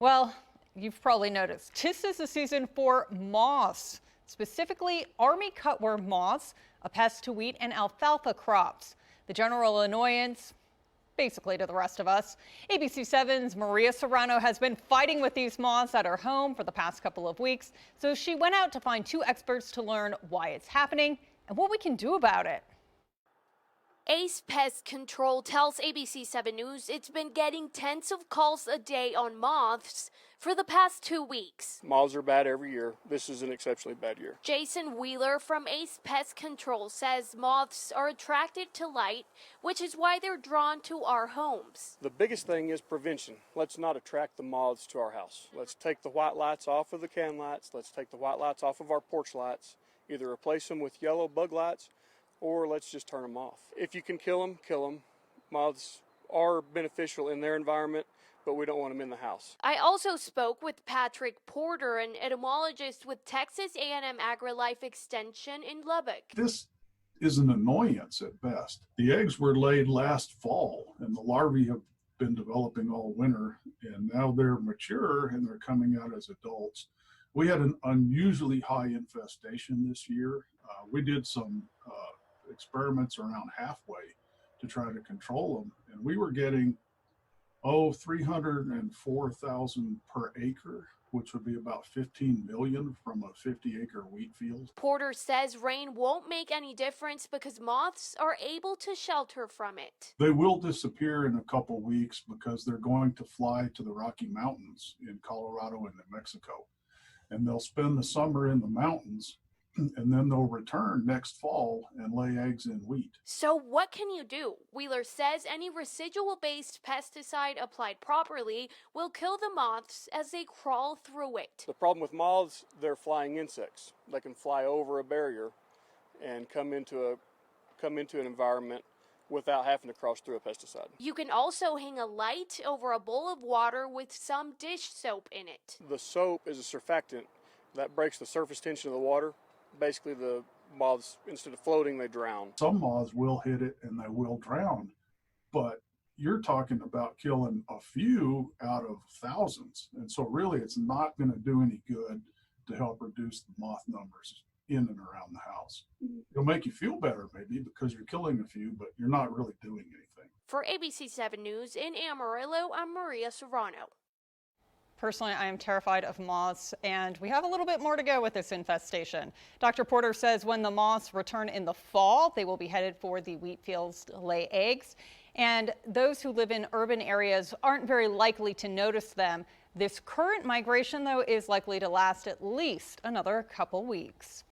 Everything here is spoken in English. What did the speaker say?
Well, you've probably noticed this is the season for moths, specifically army cutworm moths, a pest to wheat and alfalfa crops. The general annoyance, basically to the rest of us. ABC7's Maria Serrano has been fighting with these moths at her home for the past couple of weeks, so she went out to find two experts to learn why it's happening and what we can do about it. Ace Pest Control tells ABC7 News it's been getting tens of calls a day on moths for the past 2 weeks. Moths are bad every year. This is an exceptionally bad year. Jason Wheeler from Ace Pest Control says moths are attracted to light, which is why they're drawn to our homes. The biggest thing is prevention. Let's not attract the moths to our house. Let's take the white lights off of the can lights. Let's take the white lights off of our porch lights. Either replace them with yellow bug lights, or let's just turn them off. If you can kill them, kill them. Moths are beneficial in their environment, but we don't want them in the house. I also spoke with Patrick Porter, an entomologist with Texas A&M AgriLife Extension in Lubbock. This is an annoyance at best. The eggs were laid last fall, and the larvae have been developing all winter, and now they're mature and they're coming out as adults. We had an unusually high infestation this year. We did some experiments around halfway to try to control them, and we were getting 304,000 per acre, which would be about 15 million from a 50-acre wheat field. Porter says rain won't make any difference because moths are able to shelter from it. They will disappear in a couple weeks because they're going to fly to the Rocky Mountains in Colorado and New Mexico, and they'll spend the summer in the mountains, and then they'll return next fall and lay eggs in wheat. So what can you do? Wheeler says any residual-based pesticide applied properly will kill the moths as they crawl through it. The problem with moths, they're flying insects. They can fly over a barrier and come into an environment without having to cross through a pesticide. You can also hang a light over a bowl of water with some dish soap in it. The soap is a surfactant that breaks the surface tension of the water. Basically, the moths, instead of floating, they drown. Some moths will hit it and they will drown, but you're talking about killing a few out of thousands. And so really it's not going to do any good to help reduce the moth numbers in and around the house. It'll make you feel better maybe because you're killing a few, but you're not really doing anything. For ABC7 News in Amarillo, I'm Maria Serrano. Personally, I am terrified of moths, and we have a little bit more to go with this infestation. Dr. Porter says when the moths return in the fall, they will be headed for the wheat fields to lay eggs. And those who live in urban areas aren't very likely to notice them. This current migration, though, is likely to last at least another couple weeks.